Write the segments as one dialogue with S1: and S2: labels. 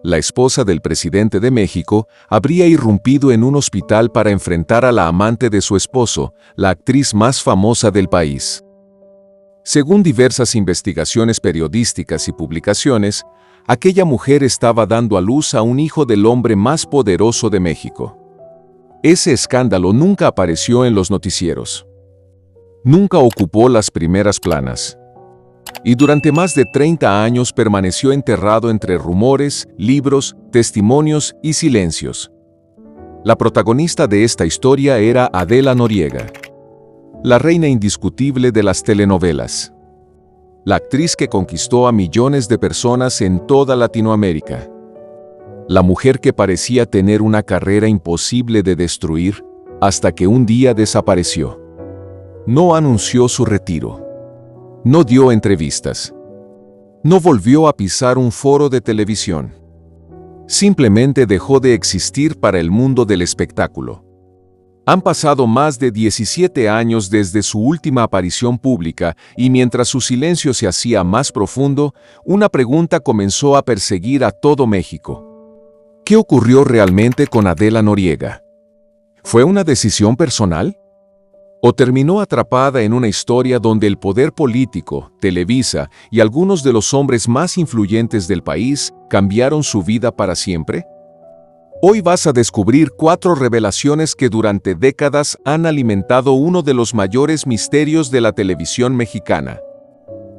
S1: la esposa del presidente de México, habría irrumpido en un hospital para enfrentar a la amante de su esposo, la actriz más famosa del país. Según diversas investigaciones periodísticas y publicaciones, aquella mujer estaba dando a luz a un hijo del hombre más poderoso de México. Ese escándalo nunca apareció en los noticieros. Nunca ocupó las primeras planas. Y durante más de 30 años permaneció enterrado entre rumores, libros, testimonios y silencios. La protagonista de esta historia era Adela Noriega, la reina indiscutible de las telenovelas. La actriz que conquistó a millones de personas en toda Latinoamérica. La mujer que parecía tener una carrera imposible de destruir, hasta que un día desapareció. No anunció su retiro. No dio entrevistas. No volvió a pisar un foro de televisión. Simplemente dejó de existir para el mundo del espectáculo. Han pasado más de 17 años desde su última aparición pública y mientras su silencio se hacía más profundo, una pregunta comenzó a perseguir a todo México. ¿Qué ocurrió realmente con Adela Noriega? ¿Fue una decisión personal? ¿O terminó atrapada en una historia donde el poder político, Televisa y algunos de los hombres más influyentes del país cambiaron su vida para siempre? Hoy vas a descubrir 4 revelaciones que durante décadas han alimentado uno de los mayores misterios de la televisión mexicana.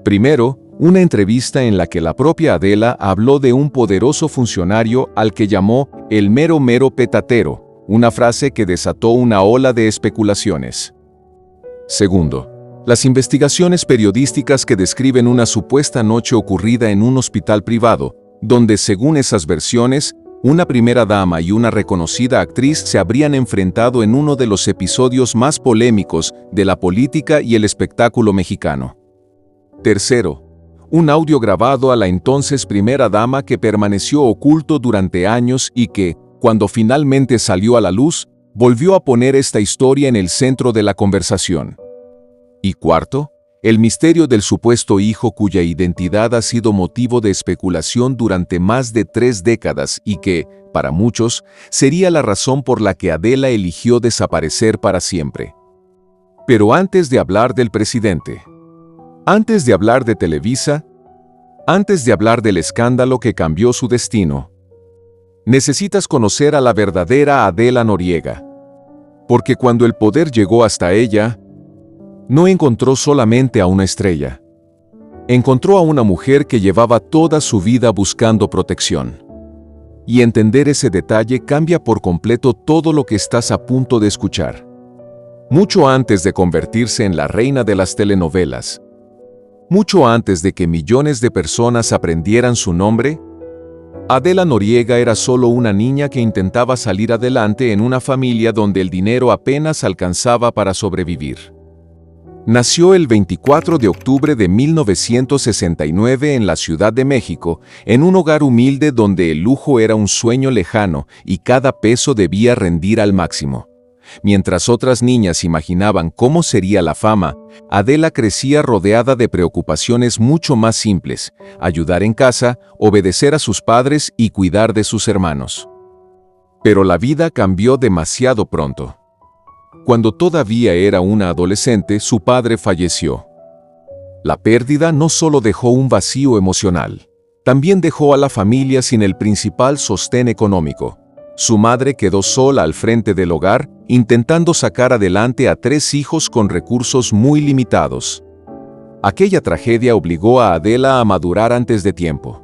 S1: Primero, una entrevista en la que la propia Adela habló de un poderoso funcionario al que llamó el mero mero petatero, una frase que desató una ola de especulaciones. Segundo, las investigaciones periodísticas que describen una supuesta noche ocurrida en un hospital privado, donde según esas versiones, una primera dama y una reconocida actriz se habrían enfrentado en uno de los episodios más polémicos de la política y el espectáculo mexicano. Tercero, un audio grabado a la entonces primera dama que permaneció oculto durante años y que, cuando finalmente salió a la luz, volvió a poner esta historia en el centro de la conversación. Y cuarto, el misterio del supuesto hijo cuya identidad ha sido motivo de especulación durante más de 3 décadas y que, para muchos, sería la razón por la que Adela eligió desaparecer para siempre. Pero antes de hablar del presidente, antes de hablar de Televisa, antes de hablar del escándalo que cambió su destino, necesitas conocer a la verdadera Adela Noriega. Porque cuando el poder llegó hasta ella, no encontró solamente a una estrella. Encontró a una mujer que llevaba toda su vida buscando protección. Y entender ese detalle cambia por completo todo lo que estás a punto de escuchar. Mucho antes de convertirse en la reina de las telenovelas, mucho antes de que millones de personas aprendieran su nombre, Adela Noriega era solo una niña que intentaba salir adelante en una familia donde el dinero apenas alcanzaba para sobrevivir. Nació el 24 de octubre de 1969 en la Ciudad de México, en un hogar humilde donde el lujo era un sueño lejano y cada peso debía rendir al máximo. Mientras otras niñas imaginaban cómo sería la fama, Adela crecía rodeada de preocupaciones mucho más simples: ayudar en casa, obedecer a sus padres y cuidar de sus hermanos. Pero la vida cambió demasiado pronto. Cuando todavía era una adolescente, su padre falleció. La pérdida no solo dejó un vacío emocional, también dejó a la familia sin el principal sostén económico. Su madre quedó sola al frente del hogar, intentando sacar adelante a 3 hijos con recursos muy limitados. Aquella tragedia obligó a Adela a madurar antes de tiempo.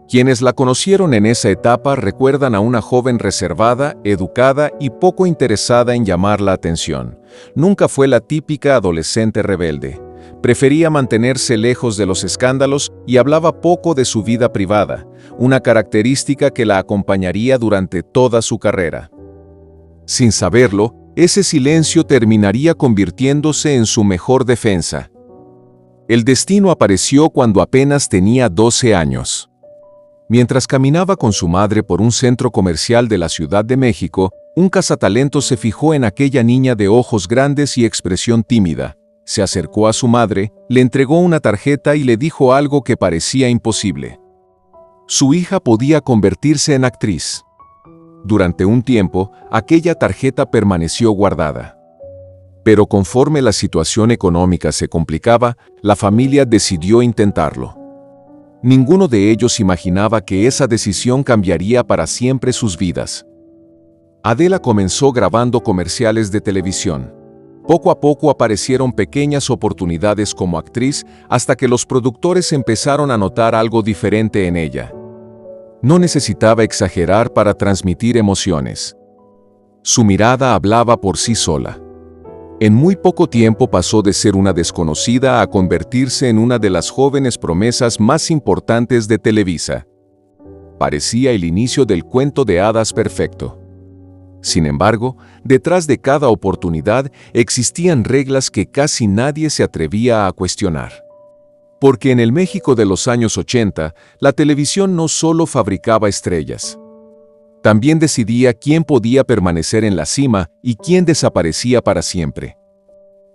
S1: Quienes la conocieron en esa etapa recuerdan a una joven reservada, educada y poco interesada en llamar la atención. Nunca fue la típica adolescente rebelde. Prefería mantenerse lejos de los escándalos y hablaba poco de su vida privada, una característica que la acompañaría durante toda su carrera. Sin saberlo, ese silencio terminaría convirtiéndose en su mejor defensa. El destino apareció cuando apenas tenía 12 años. Mientras caminaba con su madre por un centro comercial de la Ciudad de México, un cazatalentos se fijó en aquella niña de ojos grandes y expresión tímida. Se acercó a su madre, le entregó una tarjeta y le dijo algo que parecía imposible. Su hija podía convertirse en actriz. Durante un tiempo, aquella tarjeta permaneció guardada. Pero conforme la situación económica se complicaba, la familia decidió intentarlo. Ninguno de ellos imaginaba que esa decisión cambiaría para siempre sus vidas. Adela comenzó grabando comerciales de televisión. Poco a poco aparecieron pequeñas oportunidades como actriz hasta que los productores empezaron a notar algo diferente en ella. No necesitaba exagerar para transmitir emociones. Su mirada hablaba por sí sola. En muy poco tiempo pasó de ser una desconocida a convertirse en una de las jóvenes promesas más importantes de Televisa. Parecía el inicio del cuento de hadas perfecto. Sin embargo, detrás de cada oportunidad existían reglas que casi nadie se atrevía a cuestionar. Porque en el México de los años 80, la televisión no solo fabricaba estrellas. También decidía quién podía permanecer en la cima y quién desaparecía para siempre.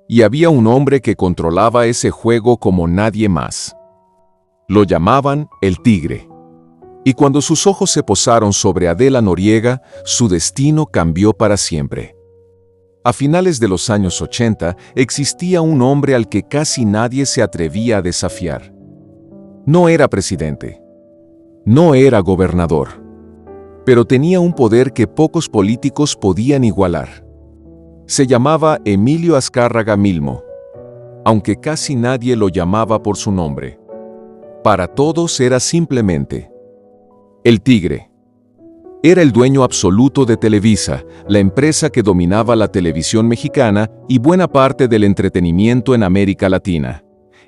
S1: Y había un hombre que controlaba ese juego como nadie más. Lo llamaban el Tigre. Y cuando sus ojos se posaron sobre Adela Noriega, su destino cambió para siempre. A finales de los años 80, existía un hombre al que casi nadie se atrevía a desafiar. No era presidente. No era gobernador. Pero tenía un poder que pocos políticos podían igualar. Se llamaba Emilio Azcárraga Milmo, aunque casi nadie lo llamaba por su nombre. Para todos era simplemente el Tigre. Era el dueño absoluto de Televisa, la empresa que dominaba la televisión mexicana y buena parte del entretenimiento en América Latina.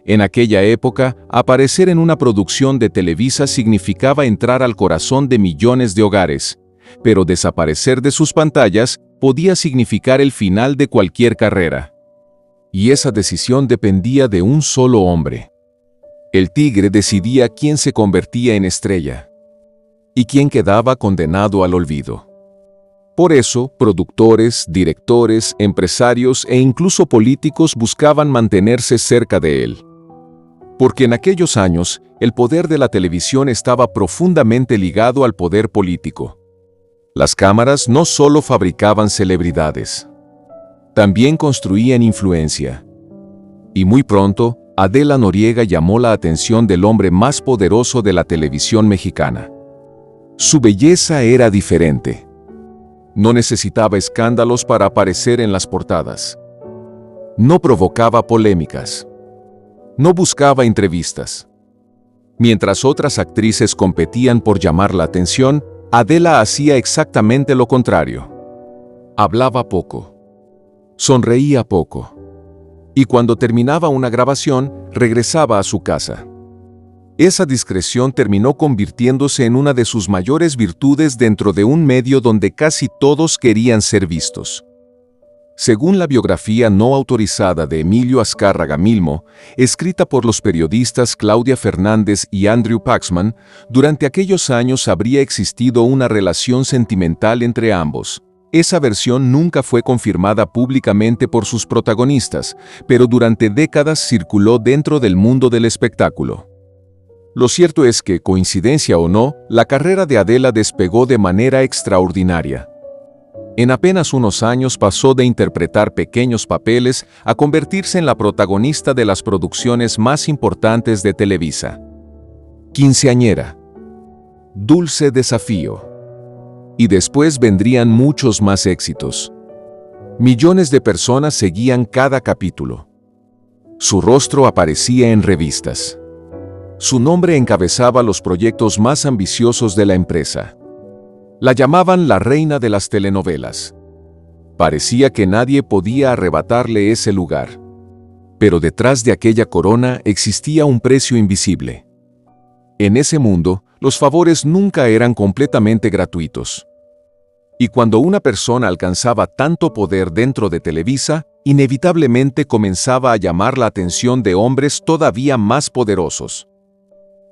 S1: En aquella época, aparecer en una producción de Televisa significaba entrar al corazón de millones de hogares, pero desaparecer de sus pantallas podía significar el final de cualquier carrera. Y esa decisión dependía de un solo hombre. El Tigre decidía quién se convertía en estrella y quién quedaba condenado al olvido. Por eso, productores, directores, empresarios e incluso políticos buscaban mantenerse cerca de él. Porque en aquellos años, el poder de la televisión estaba profundamente ligado al poder político. Las cámaras no solo fabricaban celebridades, también construían influencia. Y muy pronto, Adela Noriega llamó la atención del hombre más poderoso de la televisión mexicana. Su belleza era diferente. No necesitaba escándalos para aparecer en las portadas. No provocaba polémicas. No buscaba entrevistas. Mientras otras actrices competían por llamar la atención, Adela hacía exactamente lo contrario. Hablaba poco. Sonreía poco. Y cuando terminaba una grabación, regresaba a su casa. Esa discreción terminó convirtiéndose en una de sus mayores virtudes dentro de un medio donde casi todos querían ser vistos. Según la biografía no autorizada de Emilio Azcárraga Milmo, escrita por los periodistas Claudia Fernández y Andrew Paxman, durante aquellos años habría existido una relación sentimental entre ambos. Esa versión nunca fue confirmada públicamente por sus protagonistas, pero durante décadas circuló dentro del mundo del espectáculo. Lo cierto es que, coincidencia o no, la carrera de Adela despegó de manera extraordinaria. En apenas unos años pasó de interpretar pequeños papeles a convertirse en la protagonista de las producciones más importantes de Televisa. Quinceañera. Dulce desafío. Y después vendrían muchos más éxitos. Millones de personas seguían cada capítulo. Su rostro aparecía en revistas. Su nombre encabezaba los proyectos más ambiciosos de la empresa. La llamaban la reina de las telenovelas. Parecía que nadie podía arrebatarle ese lugar. Pero detrás de aquella corona existía un precio invisible. En ese mundo, los favores nunca eran completamente gratuitos. Y cuando una persona alcanzaba tanto poder dentro de Televisa, inevitablemente comenzaba a llamar la atención de hombres todavía más poderosos.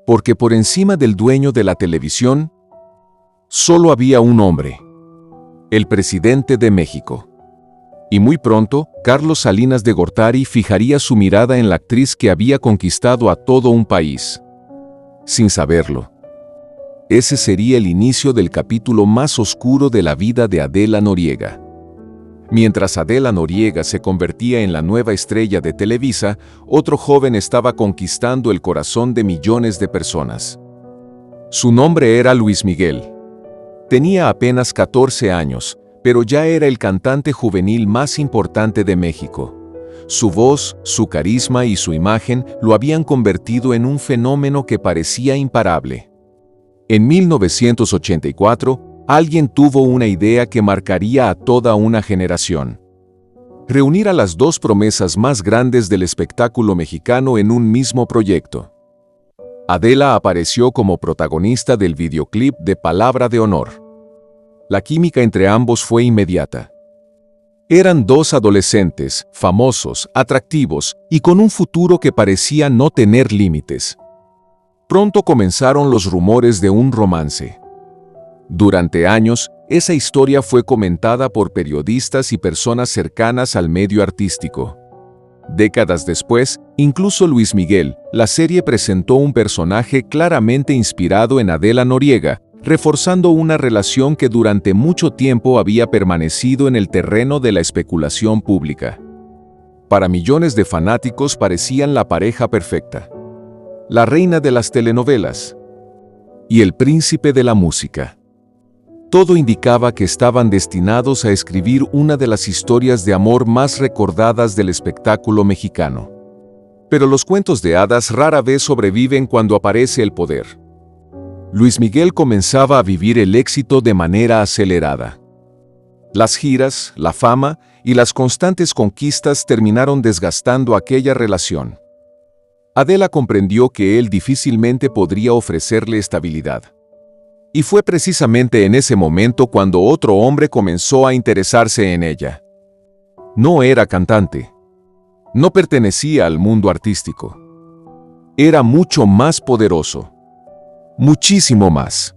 S1: Porque por encima del dueño de la televisión, solo había un hombre, el presidente de México. Y muy pronto, Carlos Salinas de Gortari fijaría su mirada en la actriz que había conquistado a todo un país. Sin saberlo. Ese sería el inicio del capítulo más oscuro de la vida de Adela Noriega. Mientras Adela Noriega se convertía en la nueva estrella de Televisa, otro joven estaba conquistando el corazón de millones de personas. Su nombre era Luis Miguel. Tenía apenas 14 años, pero ya era el cantante juvenil más importante de México. Su voz, su carisma y su imagen lo habían convertido en un fenómeno que parecía imparable. En 1984, alguien tuvo una idea que marcaría a toda una generación. Reunir a las dos promesas más grandes del espectáculo mexicano en un mismo proyecto. Adela apareció como protagonista del videoclip de Palabra de Honor. La química entre ambos fue inmediata. Eran dos adolescentes, famosos, atractivos y con un futuro que parecía no tener límites. Pronto comenzaron los rumores de un romance. Durante años, esa historia fue comentada por periodistas y personas cercanas al medio artístico. Décadas después, incluso Luis Miguel, la serie presentó un personaje claramente inspirado en Adela Noriega, reforzando una relación que durante mucho tiempo había permanecido en el terreno de la especulación pública. Para millones de fanáticos parecían la pareja perfecta. La reina de las telenovelas y el príncipe de la música. Todo indicaba que estaban destinados a escribir una de las historias de amor más recordadas del espectáculo mexicano. Pero los cuentos de hadas rara vez sobreviven cuando aparece el poder. Luis Miguel comenzaba a vivir el éxito de manera acelerada. Las giras, la fama y las constantes conquistas terminaron desgastando aquella relación. Adela comprendió que él difícilmente podría ofrecerle estabilidad. Y fue precisamente en ese momento cuando otro hombre comenzó a interesarse en ella. No era cantante. No pertenecía al mundo artístico. Era mucho más poderoso. Muchísimo más.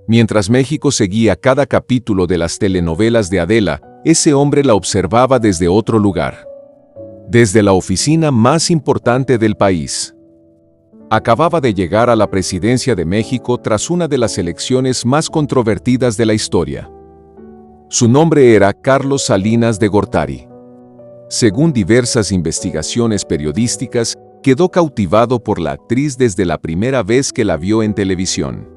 S1: Mientras México seguía cada capítulo de las telenovelas de Adela, ese hombre la observaba desde otro lugar. Desde la oficina más importante del país. Acababa de llegar a la presidencia de México tras una de las elecciones más controvertidas de la historia. Su nombre era Carlos Salinas de Gortari. Según diversas investigaciones periodísticas, quedó cautivado por la actriz desde la primera vez que la vio en televisión.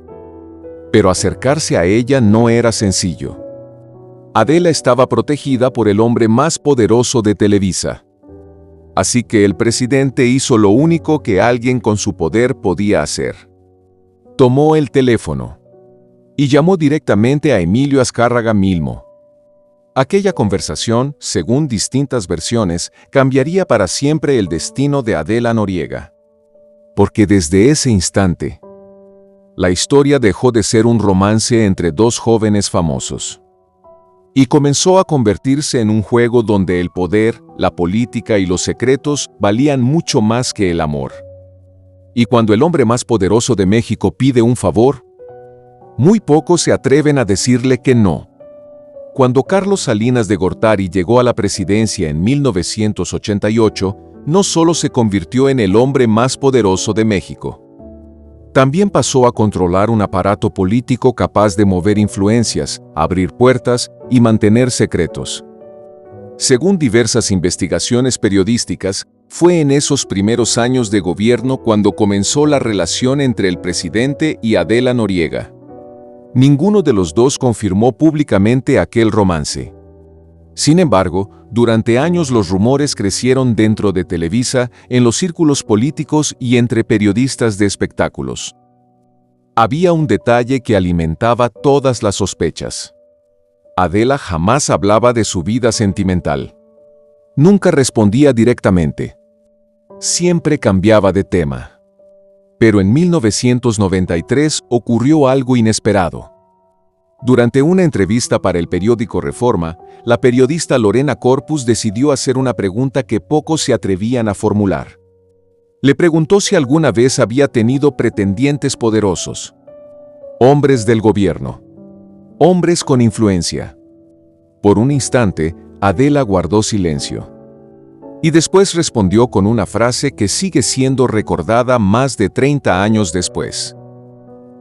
S1: Pero acercarse a ella no era sencillo. Adela estaba protegida por el hombre más poderoso de Televisa. Así que el presidente hizo lo único que alguien con su poder podía hacer. Tomó el teléfono y llamó directamente a Emilio Azcárraga Milmo. Aquella conversación, según distintas versiones, cambiaría para siempre el destino de Adela Noriega. Porque desde ese instante, la historia dejó de ser un romance entre dos jóvenes famosos. Y comenzó a convertirse en un juego donde el poder, la política y los secretos valían mucho más que el amor. Y cuando el hombre más poderoso de México pide un favor, muy pocos se atreven a decirle que no. Cuando Carlos Salinas de Gortari llegó a la presidencia en 1988, no solo se convirtió en el hombre más poderoso de México. También pasó a controlar un aparato político capaz de mover influencias, abrir puertas y mantener secretos. Según diversas investigaciones periodísticas, fue en esos primeros años de gobierno cuando comenzó la relación entre el presidente y Adela Noriega. Ninguno de los dos confirmó públicamente aquel romance. Sin embargo, durante años los rumores crecieron dentro de Televisa, en los círculos políticos y entre periodistas de espectáculos. Había un detalle que alimentaba todas las sospechas. Adela jamás hablaba de su vida sentimental. Nunca respondía directamente. Siempre cambiaba de tema. Pero en 1993 ocurrió algo inesperado. Durante una entrevista para el periódico Reforma, la periodista Lorena Corpus decidió hacer una pregunta que pocos se atrevían a formular. Le preguntó si alguna vez había tenido pretendientes poderosos. Hombres del gobierno. Hombres con influencia. Por un instante, Adela guardó silencio. Y después respondió con una frase que sigue siendo recordada más de 30 años después.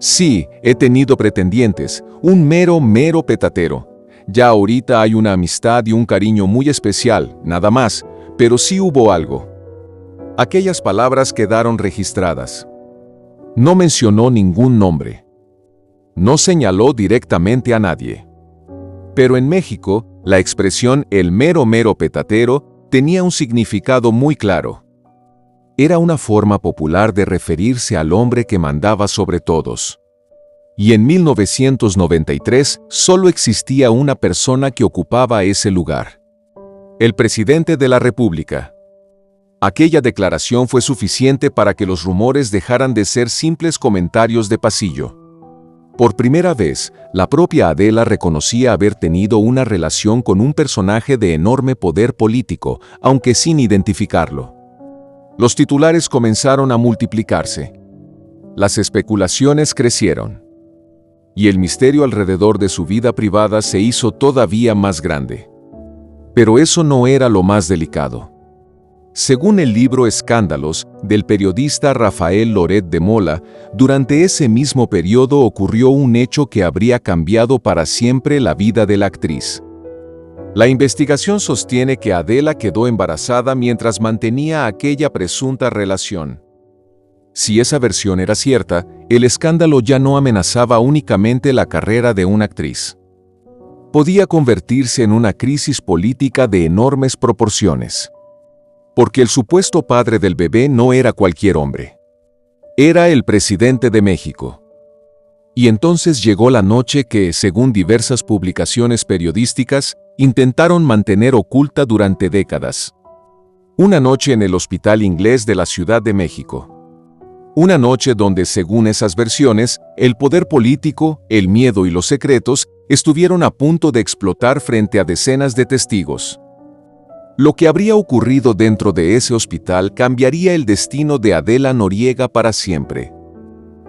S1: Sí, he tenido pretendientes, un mero petatero. Ya ahorita hay una amistad y un cariño muy especial, nada más, pero sí hubo algo. Aquellas palabras quedaron registradas. No mencionó ningún nombre. No señaló directamente a nadie. Pero en México, la expresión el mero petatero tenía un significado muy claro. Era una forma popular de referirse al hombre que mandaba sobre todos. Y en 1993 solo existía una persona que ocupaba ese lugar: el presidente de la República. Aquella declaración fue suficiente para que los rumores dejaran de ser simples comentarios de pasillo. Por primera vez, la propia Adela reconocía haber tenido una relación con un personaje de enorme poder político, aunque sin identificarlo. Los titulares comenzaron a multiplicarse. Las especulaciones crecieron. Y el misterio alrededor de su vida privada se hizo todavía más grande. Pero eso no era lo más delicado. Según el libro Escándalos, del periodista Rafael Loret de Mola, durante ese mismo periodo ocurrió un hecho que habría cambiado para siempre la vida de la actriz. La investigación sostiene que Adela quedó embarazada mientras mantenía aquella presunta relación. Si esa versión era cierta, el escándalo ya no amenazaba únicamente la carrera de una actriz. Podía convertirse en una crisis política de enormes proporciones. Porque el supuesto padre del bebé no era cualquier hombre. Era el presidente de México. Y entonces llegó la noche que, según diversas publicaciones periodísticas, intentaron mantener oculta durante décadas. Una noche en el Hospital Inglés de la Ciudad de México. Una noche donde, según esas versiones, el poder político, el miedo y los secretos estuvieron a punto de explotar frente a decenas de testigos. Lo que habría ocurrido dentro de ese hospital cambiaría el destino de Adela Noriega para siempre.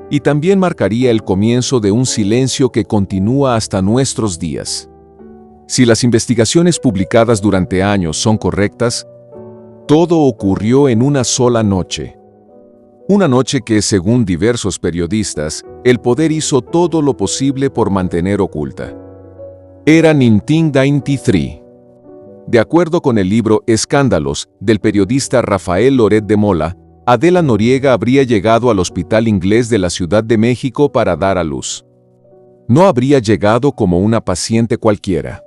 S1: Y también marcaría el comienzo de un silencio que continúa hasta nuestros días. Si las investigaciones publicadas durante años son correctas, todo ocurrió en una sola noche. Una noche que, según diversos periodistas, el poder hizo todo lo posible por mantener oculta. Era 1993. De acuerdo con el libro Escándalos, del periodista Rafael Loret de Mola, Adela Noriega habría llegado al Hospital Inglés de la Ciudad de México para dar a luz. No habría llegado como una paciente cualquiera.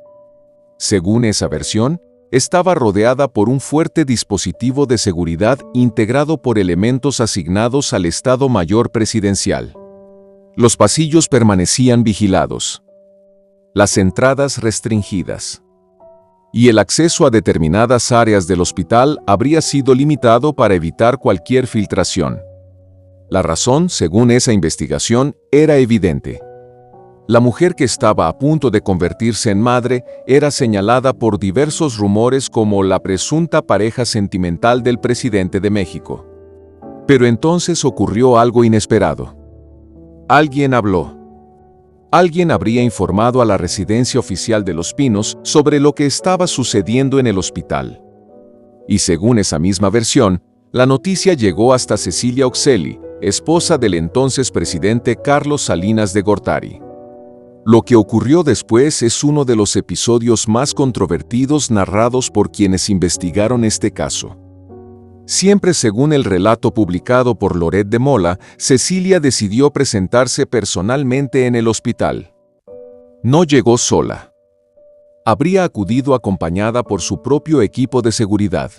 S1: Según esa versión, estaba rodeada por un fuerte dispositivo de seguridad integrado por elementos asignados al Estado Mayor Presidencial. Los pasillos permanecían vigilados. Las entradas restringidas. Y el acceso a determinadas áreas del hospital habría sido limitado para evitar cualquier filtración. La razón, según esa investigación, era evidente. La mujer que estaba a punto de convertirse en madre era señalada por diversos rumores como la presunta pareja sentimental del presidente de México. Pero entonces ocurrió algo inesperado. Alguien habló. Alguien habría informado a la residencia oficial de Los Pinos sobre lo que estaba sucediendo en el hospital. Y según esa misma versión, la noticia llegó hasta Cecilia Oxeli, esposa del entonces presidente Carlos Salinas de Gortari. Lo que ocurrió después es uno de los episodios más controvertidos narrados por quienes investigaron este caso. Siempre según el relato publicado por Loret de Mola, Cecilia decidió presentarse personalmente en el hospital. No llegó sola. Habría acudido acompañada por su propio equipo de seguridad.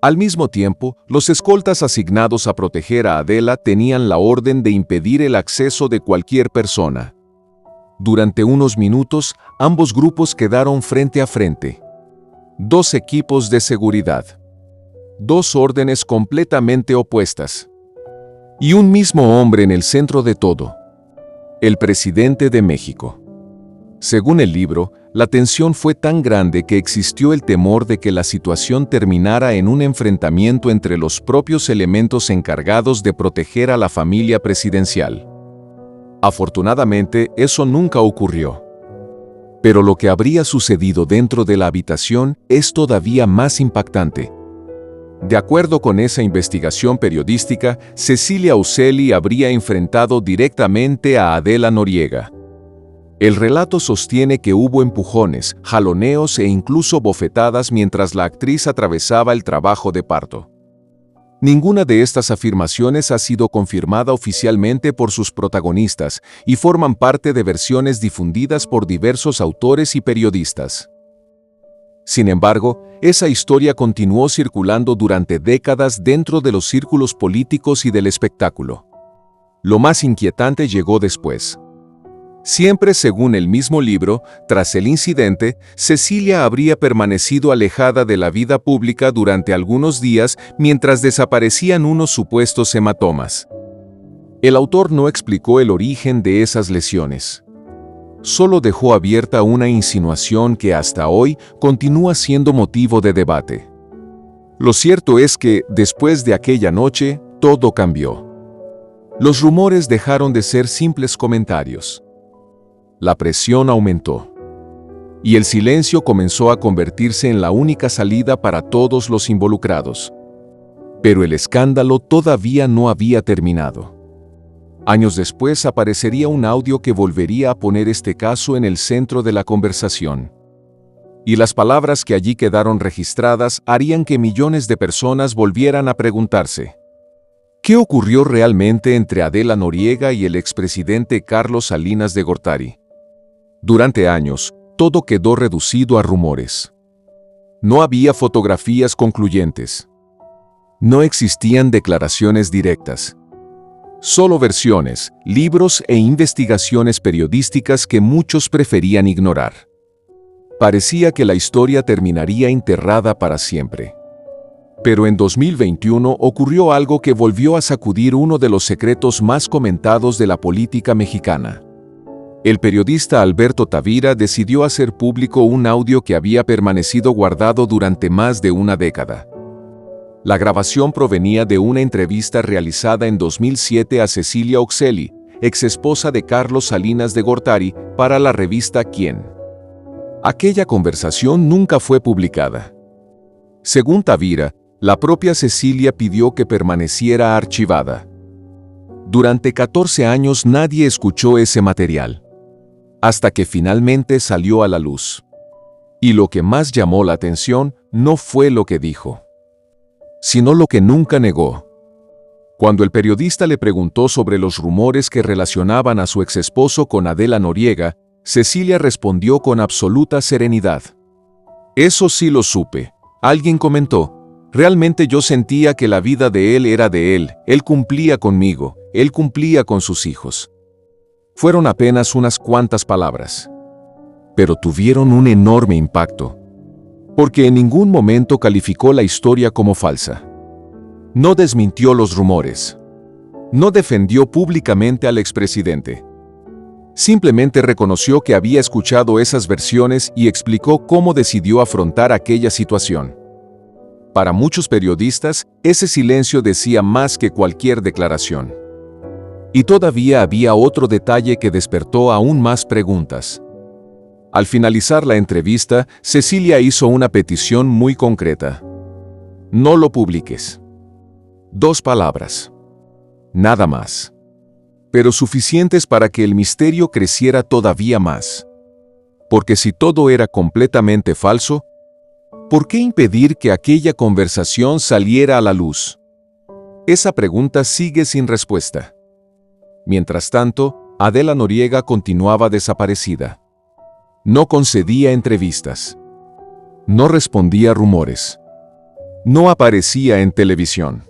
S1: Al mismo tiempo, los escoltas asignados a proteger a Adela tenían la orden de impedir el acceso de cualquier persona. Durante unos minutos, ambos grupos quedaron frente a frente. Dos equipos de seguridad. Dos órdenes completamente opuestas. Y un mismo hombre en el centro de todo. El presidente de México. Según el libro, la tensión fue tan grande que existió el temor de que la situación terminara en un enfrentamiento entre los propios elementos encargados de proteger a la familia presidencial. Afortunadamente, eso nunca ocurrió. Pero lo que habría sucedido dentro de la habitación es todavía más impactante. De acuerdo con esa investigación periodística, Cecilia Uccelli habría enfrentado directamente a Adela Noriega. El relato sostiene que hubo empujones, jaloneos e incluso bofetadas mientras la actriz atravesaba el trabajo de parto. Ninguna de estas afirmaciones ha sido confirmada oficialmente por sus protagonistas y forman parte de versiones difundidas por diversos autores y periodistas. Sin embargo, esa historia continuó circulando durante décadas dentro de los círculos políticos y del espectáculo. Lo más inquietante llegó después. Siempre según el mismo libro, tras el incidente, Cecilia habría permanecido alejada de la vida pública durante algunos días mientras desaparecían unos supuestos hematomas. El autor no explicó el origen de esas lesiones. Solo dejó abierta una insinuación que hasta hoy continúa siendo motivo de debate. Lo cierto es que, después de aquella noche, todo cambió. Los rumores dejaron de ser simples comentarios. La presión aumentó. Y el silencio comenzó a convertirse en la única salida para todos los involucrados. Pero el escándalo todavía no había terminado. Años después aparecería un audio que volvería a poner este caso en el centro de la conversación. Y las palabras que allí quedaron registradas harían que millones de personas volvieran a preguntarse: ¿qué ocurrió realmente entre Adela Noriega y el expresidente Carlos Salinas de Gortari? Durante años, todo quedó reducido a rumores. No había fotografías concluyentes. No existían declaraciones directas. Solo versiones, libros e investigaciones periodísticas que muchos preferían ignorar. Parecía que la historia terminaría enterrada para siempre. Pero en 2021 ocurrió algo que volvió a sacudir uno de los secretos más comentados de la política mexicana. El periodista Alberto Tavira decidió hacer público un audio que había permanecido guardado durante más de una década. La grabación provenía de una entrevista realizada en 2007 a Cecilia Uccelli, exesposa de Carlos Salinas de Gortari, para la revista Quién. Aquella conversación nunca fue publicada. Según Tavira, la propia Cecilia pidió que permaneciera archivada. Durante 14 años nadie escuchó ese material, hasta que finalmente salió a la luz. Y lo que más llamó la atención no fue lo que dijo, sino lo que nunca negó. Cuando el periodista le preguntó sobre los rumores que relacionaban a su exesposo con Adela Noriega, Cecilia respondió con absoluta serenidad: «Eso sí lo supe. Alguien comentó. Realmente yo sentía que la vida de él era de él cumplía conmigo, él cumplía con sus hijos». Fueron apenas unas cuantas palabras, pero tuvieron un enorme impacto, porque en ningún momento calificó la historia como falsa. No desmintió los rumores. No defendió públicamente al expresidente. Simplemente reconoció que había escuchado esas versiones y explicó cómo decidió afrontar aquella situación. Para muchos periodistas, ese silencio decía más que cualquier declaración. Y todavía había otro detalle que despertó aún más preguntas. Al finalizar la entrevista, Cecilia hizo una petición muy concreta: «No lo publiques». 2 palabras. Nada más. Pero suficientes para que el misterio creciera todavía más. Porque si todo era completamente falso, ¿por qué impedir que aquella conversación saliera a la luz? Esa pregunta sigue sin respuesta. Mientras tanto, Adela Noriega continuaba desaparecida. No concedía entrevistas. No respondía a rumores. No aparecía en televisión.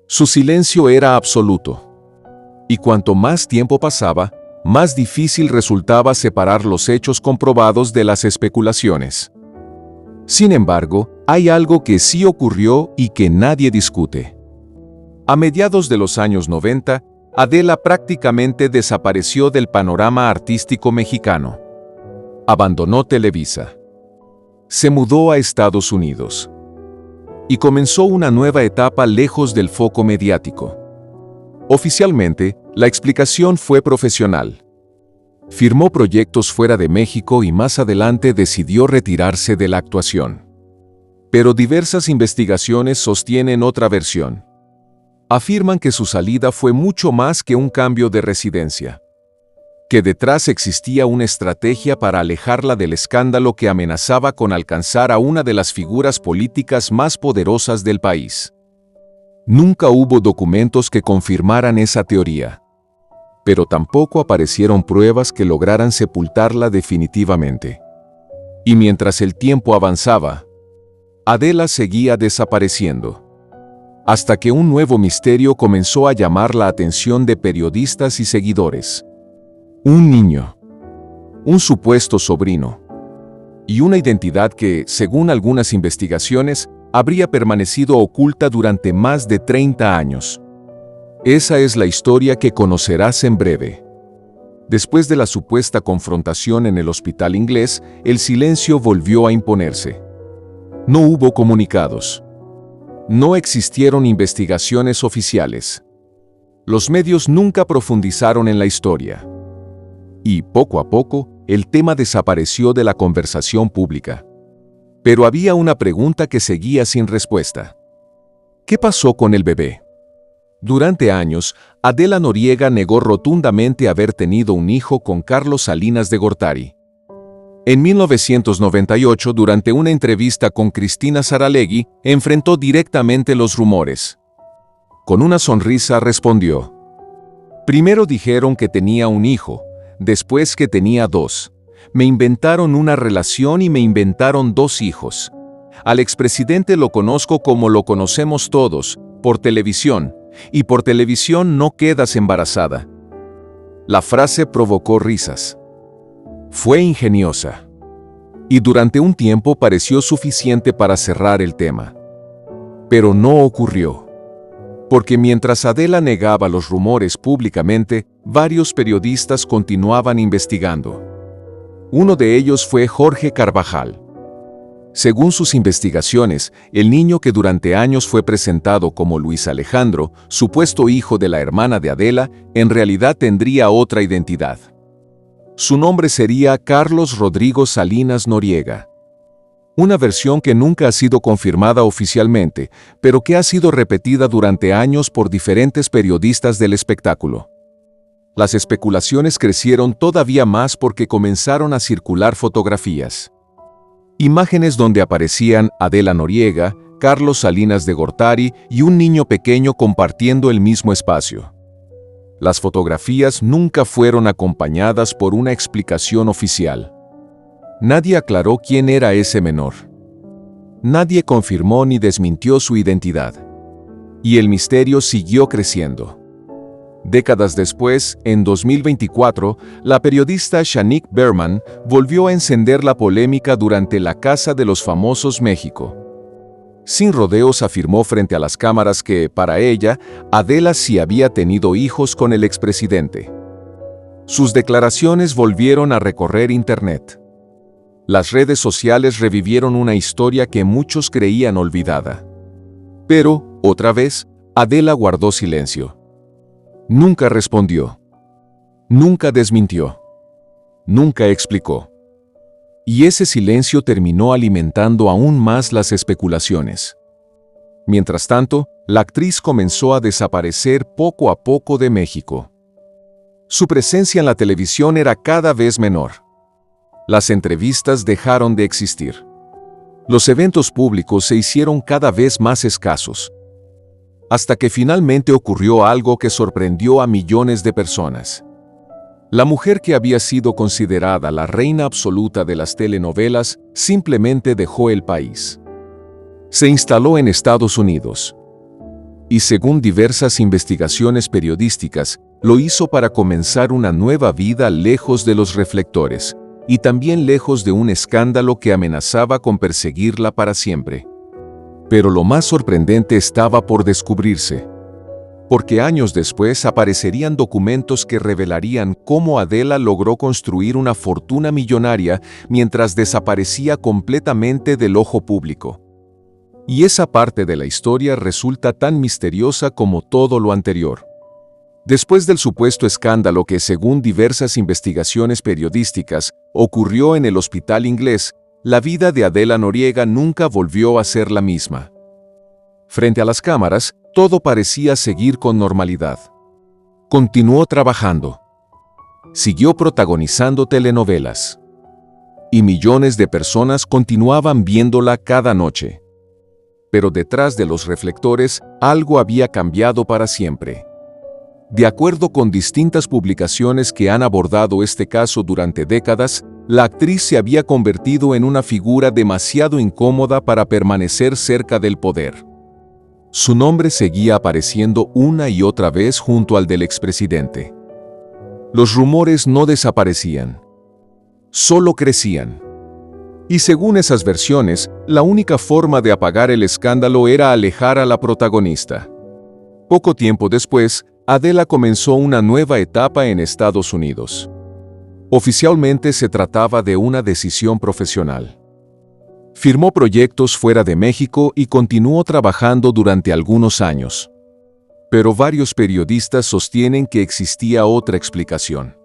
S1: Su silencio era absoluto. Y cuanto más tiempo pasaba, más difícil resultaba separar los hechos comprobados de las especulaciones. Sin embargo, hay algo que sí ocurrió y que nadie discute. A mediados de los años 90, Adela prácticamente desapareció del panorama artístico mexicano. Abandonó Televisa. Se mudó a Estados Unidos. Y comenzó una nueva etapa lejos del foco mediático. Oficialmente, la explicación fue profesional. Firmó proyectos fuera de México y más adelante decidió retirarse de la actuación. Pero diversas investigaciones sostienen otra versión. Afirman que su salida fue mucho más que un cambio de residencia, que detrás existía una estrategia para alejarla del escándalo que amenazaba con alcanzar a una de las figuras políticas más poderosas del país. Nunca hubo documentos que confirmaran esa teoría, pero tampoco aparecieron pruebas que lograran sepultarla definitivamente. Y mientras el tiempo avanzaba, Adela seguía desapareciendo, hasta que un nuevo misterio comenzó a llamar la atención de periodistas y seguidores. Un niño, un supuesto sobrino, y una identidad que, según algunas investigaciones, habría permanecido oculta durante más de 30 años. Esa es la historia que conocerás en breve. Después de la supuesta confrontación en el hospital inglés, el silencio volvió a imponerse. No hubo comunicados. No existieron investigaciones oficiales. Los medios nunca profundizaron en la historia. Y, poco a poco, el tema desapareció de la conversación pública. Pero había una pregunta que seguía sin respuesta. ¿Qué pasó con el bebé? Durante años, Adela Noriega negó rotundamente haber tenido un hijo con Carlos Salinas de Gortari. En 1998, durante una entrevista con Cristina Saralegui, enfrentó directamente los rumores. Con una sonrisa respondió: primero dijeron que tenía un hijo, después que tenía 2. Me inventaron una relación y me inventaron 2 hijos. Al expresidente lo conozco como lo conocemos todos, por televisión, y por televisión no quedas embarazada. La frase provocó risas. Fue ingeniosa. Y durante un tiempo pareció suficiente para cerrar el tema. Pero no ocurrió. Porque mientras Adela negaba los rumores públicamente, varios periodistas continuaban investigando. Uno de ellos fue Jorge Carvajal. Según sus investigaciones, el niño que durante años fue presentado como Luis Alejandro, supuesto hijo de la hermana de Adela, en realidad tendría otra identidad. Su nombre sería Carlos Rodrigo Salinas Noriega. Una versión que nunca ha sido confirmada oficialmente, pero que ha sido repetida durante años por diferentes periodistas del espectáculo. Las especulaciones crecieron todavía más porque comenzaron a circular fotografías. Imágenes donde aparecían Adela Noriega, Carlos Salinas de Gortari y un niño pequeño compartiendo el mismo espacio. Las fotografías nunca fueron acompañadas por una explicación oficial. Nadie aclaró quién era ese menor. Nadie confirmó ni desmintió su identidad. Y el misterio siguió creciendo. Décadas después, en 2024, la periodista Shanique Berman volvió a encender la polémica durante la Casa de los Famosos México. Sin rodeos afirmó frente a las cámaras que, para ella, Adela sí había tenido hijos con el expresidente. Sus declaraciones volvieron a recorrer Internet. Las redes sociales revivieron una historia que muchos creían olvidada. Pero, otra vez, Adela guardó silencio. Nunca respondió. Nunca desmintió. Nunca explicó. Y ese silencio terminó alimentando aún más las especulaciones. Mientras tanto, la actriz comenzó a desaparecer poco a poco de México. Su presencia en la televisión era cada vez menor. Las entrevistas dejaron de existir. Los eventos públicos se hicieron cada vez más escasos. Hasta que finalmente ocurrió algo que sorprendió a millones de personas. La mujer que había sido considerada la reina absoluta de las telenovelas simplemente dejó el país. Se instaló en Estados Unidos. Y según diversas investigaciones periodísticas, lo hizo para comenzar una nueva vida lejos de los reflectores, y también lejos de un escándalo que amenazaba con perseguirla para siempre. Pero lo más sorprendente estaba por descubrirse. Porque años después aparecerían documentos que revelarían cómo Adela logró construir una fortuna millonaria mientras desaparecía completamente del ojo público. Y esa parte de la historia resulta tan misteriosa como todo lo anterior. Después del supuesto escándalo que, según diversas investigaciones periodísticas, ocurrió en el hospital inglés, la vida de Adela Noriega nunca volvió a ser la misma. Frente a las cámaras, todo parecía seguir con normalidad. Continuó trabajando. Siguió protagonizando telenovelas. Y millones de personas continuaban viéndola cada noche. Pero detrás de los reflectores, algo había cambiado para siempre. De acuerdo con distintas publicaciones que han abordado este caso durante décadas, la actriz se había convertido en una figura demasiado incómoda para permanecer cerca del poder. Su nombre seguía apareciendo una y otra vez junto al del expresidente. Los rumores no desaparecían, solo crecían. Y según esas versiones, la única forma de apagar el escándalo era alejar a la protagonista. Poco tiempo después, Adela comenzó una nueva etapa en Estados Unidos. Oficialmente se trataba de una decisión profesional. Firmó proyectos fuera de México y continuó trabajando durante algunos años. Pero varios periodistas sostienen que existía otra explicación.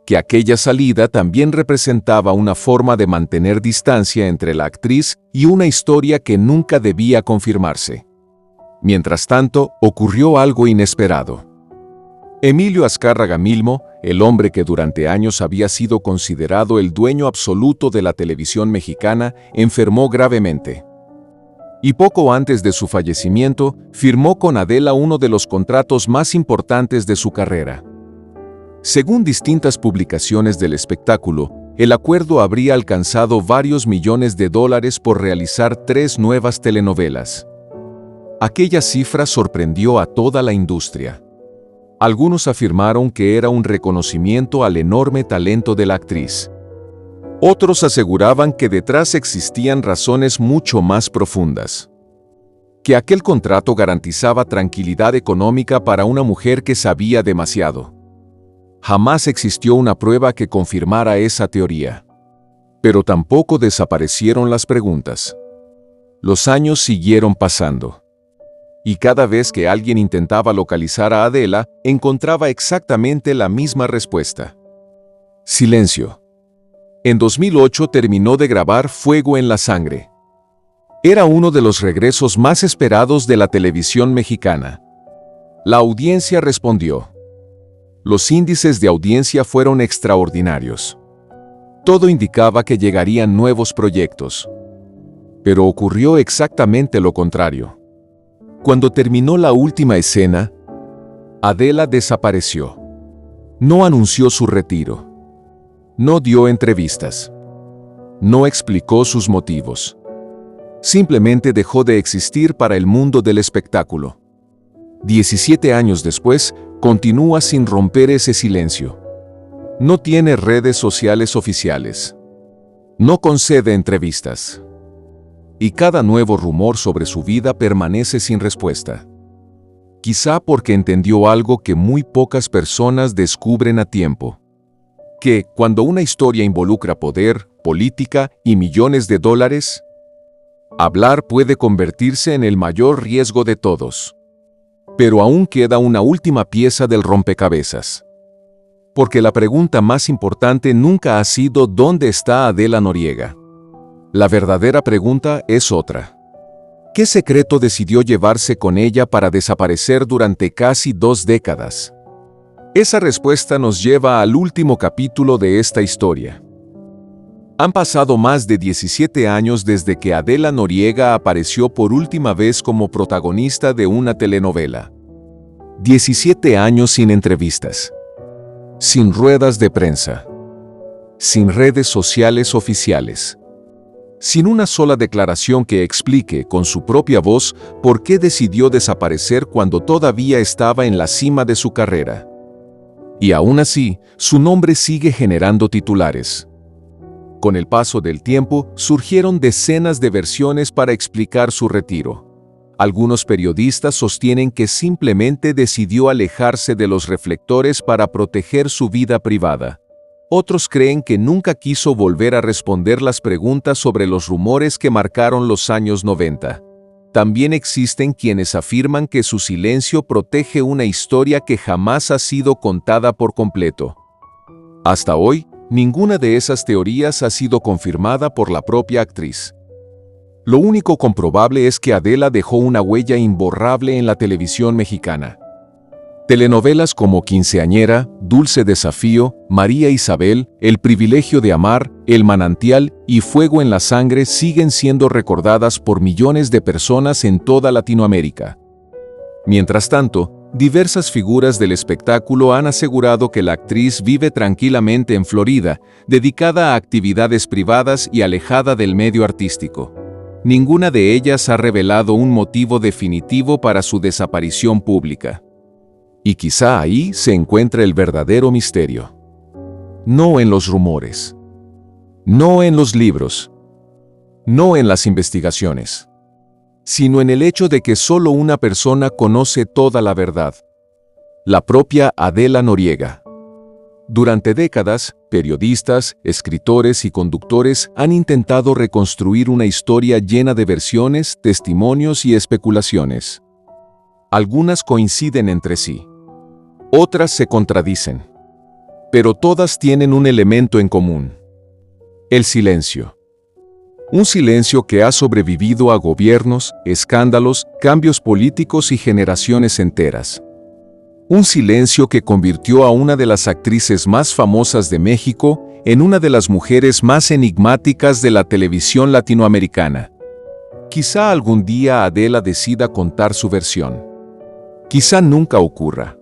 S1: Que aquella salida también representaba una forma de mantener distancia entre la actriz y una historia que nunca debía confirmarse. Mientras tanto, ocurrió algo inesperado. Emilio Azcárraga Milmo, el hombre que durante años había sido considerado el dueño absoluto de la televisión mexicana, enfermó gravemente. Y poco antes de su fallecimiento, firmó con Adela uno de los contratos más importantes de su carrera. Según distintas publicaciones del espectáculo, el acuerdo habría alcanzado varios millones de dólares por realizar 3 nuevas telenovelas. Aquella cifra sorprendió a toda la industria. Algunos afirmaron que era un reconocimiento al enorme talento de la actriz. Otros aseguraban que detrás existían razones mucho más profundas. Que aquel contrato garantizaba tranquilidad económica para una mujer que sabía demasiado. Jamás existió una prueba que confirmara esa teoría. Pero tampoco desaparecieron las preguntas. Los años siguieron pasando. Y cada vez que alguien intentaba localizar a Adela, encontraba exactamente la misma respuesta. Silencio. En 2008 terminó de grabar Fuego en la Sangre. Era uno de los regresos más esperados de la televisión mexicana. La audiencia respondió. Los índices de audiencia fueron extraordinarios. Todo indicaba que llegarían nuevos proyectos. Pero ocurrió exactamente lo contrario. Cuando terminó la última escena, Adela desapareció. No anunció su retiro. No dio entrevistas. No explicó sus motivos. Simplemente dejó de existir para el mundo del espectáculo. 17 años después, continúa sin romper ese silencio. No tiene redes sociales oficiales. No concede entrevistas. Y cada nuevo rumor sobre su vida permanece sin respuesta. Quizá porque entendió algo que muy pocas personas descubren a tiempo. Que, cuando una historia involucra poder, política y millones de dólares, hablar puede convertirse en el mayor riesgo de todos. Pero aún queda una última pieza del rompecabezas. Porque la pregunta más importante nunca ha sido ¿dónde está Adela Noriega? La verdadera pregunta es otra. ¿Qué secreto decidió llevarse con ella para desaparecer durante casi 2 décadas? Esa respuesta nos lleva al último capítulo de esta historia. Han pasado más de 17 años desde que Adela Noriega apareció por última vez como protagonista de una telenovela. 17 años sin entrevistas. Sin ruedas de prensa. Sin redes sociales oficiales. Sin una sola declaración que explique con su propia voz por qué decidió desaparecer cuando todavía estaba en la cima de su carrera. Y aún así, su nombre sigue generando titulares. Con el paso del tiempo, surgieron decenas de versiones para explicar su retiro. Algunos periodistas sostienen que simplemente decidió alejarse de los reflectores para proteger su vida privada. Otros creen que nunca quiso volver a responder las preguntas sobre los rumores que marcaron los años 90. También existen quienes afirman que su silencio protege una historia que jamás ha sido contada por completo. Hasta hoy, Ninguna de esas teorías ha sido confirmada por la propia actriz. Lo único comprobable es que Adela dejó una huella imborrable en la televisión mexicana. Telenovelas como Quinceañera, Dulce Desafío, María Isabel, El privilegio de amar, El manantial y Fuego en la sangre siguen siendo recordadas por millones de personas en toda Latinoamérica. Mientras tanto, diversas figuras del espectáculo han asegurado que la actriz vive tranquilamente en Florida, dedicada a actividades privadas y alejada del medio artístico. Ninguna de ellas ha revelado un motivo definitivo para su desaparición pública. Y quizá ahí se encuentra el verdadero misterio. No en los rumores. No en los libros. No en las investigaciones. Sino en el hecho de que solo una persona conoce toda la verdad. La propia Adela Noriega. Durante décadas, periodistas, escritores y conductores han intentado reconstruir una historia llena de versiones, testimonios y especulaciones. Algunas coinciden entre sí. Otras se contradicen. Pero todas tienen un elemento en común. El silencio. Un silencio que ha sobrevivido a gobiernos, escándalos, cambios políticos y generaciones enteras. Un silencio que convirtió a una de las actrices más famosas de México en una de las mujeres más enigmáticas de la televisión latinoamericana. Quizá algún día Adela decida contar su versión. Quizá nunca ocurra.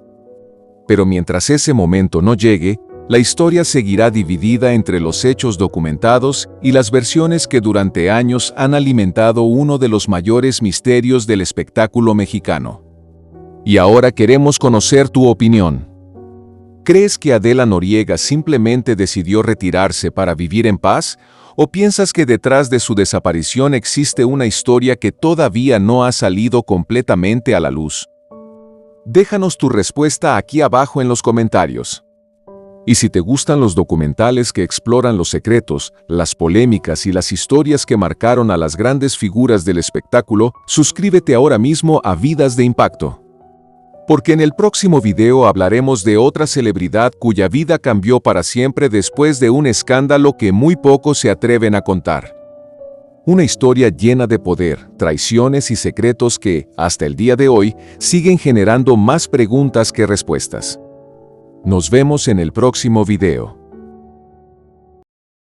S1: Pero mientras ese momento no llegue, la historia seguirá dividida entre los hechos documentados y las versiones que durante años han alimentado uno de los mayores misterios del espectáculo mexicano. Y ahora queremos conocer tu opinión. ¿Crees que Adela Noriega simplemente decidió retirarse para vivir en paz? ¿O piensas que detrás de su desaparición existe una historia que todavía no ha salido completamente a la luz? Déjanos tu respuesta aquí abajo en los comentarios. Y si te gustan los documentales que exploran los secretos, las polémicas y las historias que marcaron a las grandes figuras del espectáculo, suscríbete ahora mismo a Vidas de Impacto. Porque en el próximo video hablaremos de otra celebridad cuya vida cambió para siempre después de un escándalo que muy pocos se atreven a contar. Una historia llena de poder, traiciones y secretos que, hasta el día de hoy, siguen generando más preguntas que respuestas. Nos vemos en el próximo video.